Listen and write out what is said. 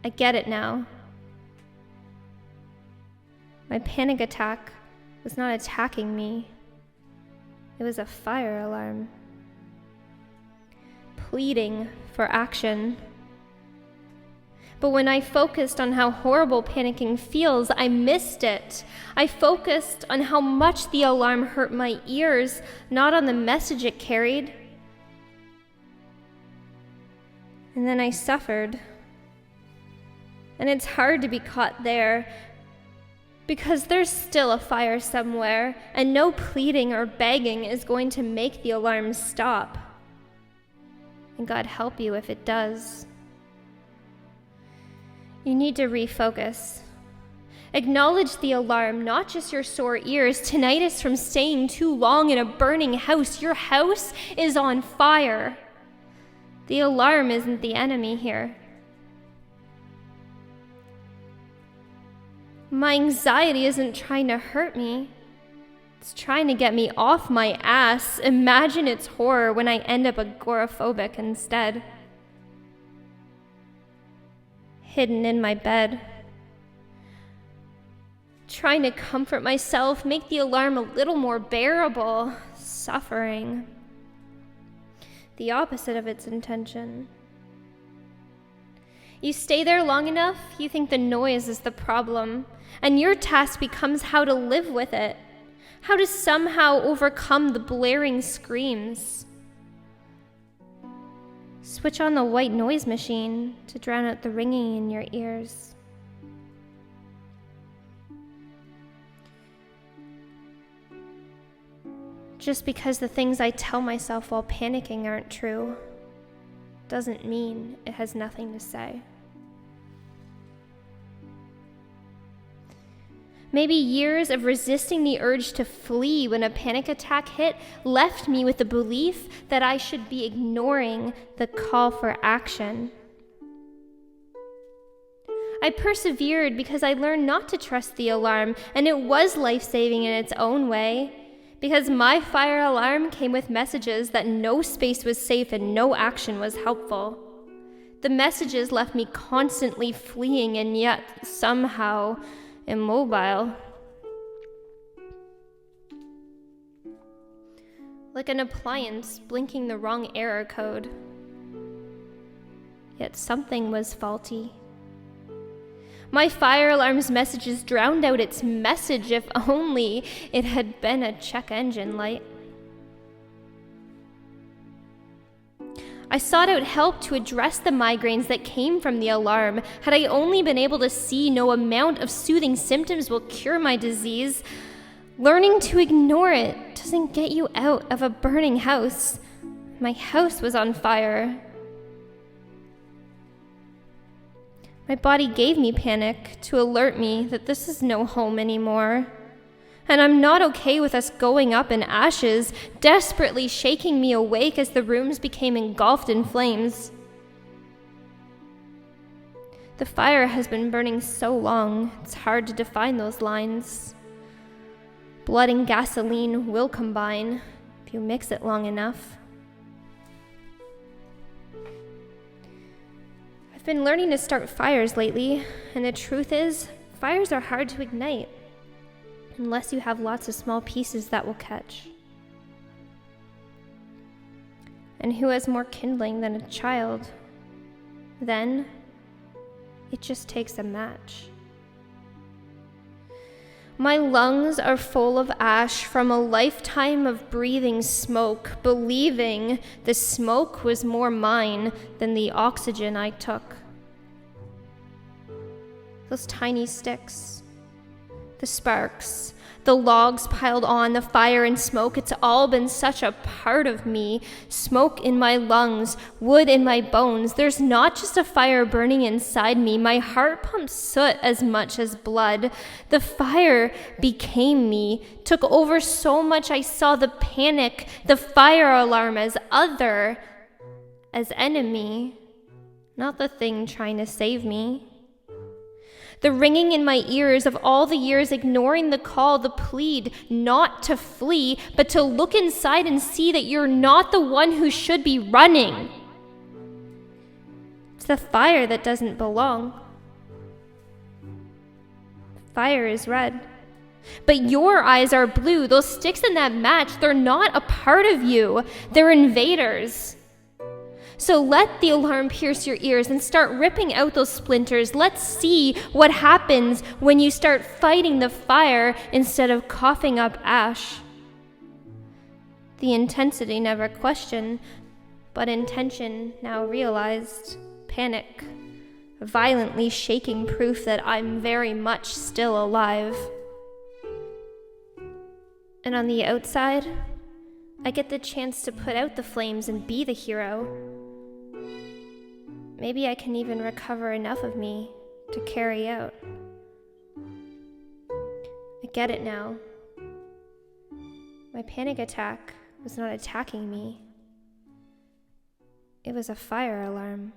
I get it now. My panic attack was not attacking me. It was a fire alarm, pleading for action. But when I focused on how horrible panicking feels, I missed it. I focused on how much the alarm hurt my ears, not on the message it carried. And then I suffered. And it's hard to be caught there, because there's still a fire somewhere, and no pleading or begging is going to make the alarm stop. And God help you if it does. You need to refocus. Acknowledge the alarm, not just your sore ears, tinnitus from staying too long in a burning house. Your house is on fire. The alarm isn't the enemy here. My anxiety isn't trying to hurt me. It's trying to get me off my ass. Imagine its horror when I end up agoraphobic instead. Hidden in my bed. Trying to comfort myself, make the alarm a little more bearable. Suffering. The opposite of its intention. You stay there long enough, you think the noise is the problem, and your task becomes how to live with it, how to somehow overcome the blaring screams. Switch on the white noise machine to drown out the ringing in your ears. Just because the things I tell myself while panicking aren't true doesn't mean it has nothing to say. Maybe years of resisting the urge to flee when a panic attack hit left me with the belief that I should be ignoring the call for action. I persevered because I learned not to trust the alarm, and it was life-saving in its own way, because my fire alarm came with messages that no space was safe and no action was helpful. The messages left me constantly fleeing and yet somehow immobile. Like an appliance blinking the wrong error code. Yet something was faulty. My fire alarm's messages drowned out its message. If only it had been a check engine light. I sought out help to address the migraines that came from the alarm. Had I only been able to see no amount of soothing symptoms will cure my disease, learning to ignore it doesn't get you out of a burning house. My house was on fire. My body gave me panic to alert me that this is no home anymore. And I'm not okay with us going up in ashes, desperately shaking me awake as the rooms became engulfed in flames. The fire has been burning so long, it's hard to define those lines. Blood and gasoline will combine if you mix it long enough. I've been learning to start fires lately, and the truth is, fires are hard to ignite. Unless you have lots of small pieces that will catch. And who has more kindling than a child? Then, it just takes a match. My lungs are full of ash from a lifetime of breathing smoke, believing the smoke was more mine than the oxygen I took. Those tiny sticks. The sparks, the logs piled on, the fire and smoke, it's all been such a part of me. Smoke in my lungs, wood in my bones. There's not just a fire burning inside me. My heart pumps soot as much as blood. The fire became me, took over so much I saw the panic, the fire alarm as other, as enemy, not the thing trying to save me. The ringing in my ears of all the years ignoring the call, the plead, not to flee, but to look inside and see that you're not the one who should be running. It's the fire that doesn't belong. Fire is red. But your eyes are blue. Those sticks in that match, they're not a part of you. They're invaders. So let the alarm pierce your ears and start ripping out those splinters. Let's see what happens when you start fighting the fire instead of coughing up ash. The intensity never questioned, but intention now realized. Panic, violently shaking proof that I'm very much still alive. And on the outside, I get the chance to put out the flames and be the hero. Maybe I can even recover enough of me to carry out. I get it now. My panic attack was not attacking me. It was a fire alarm.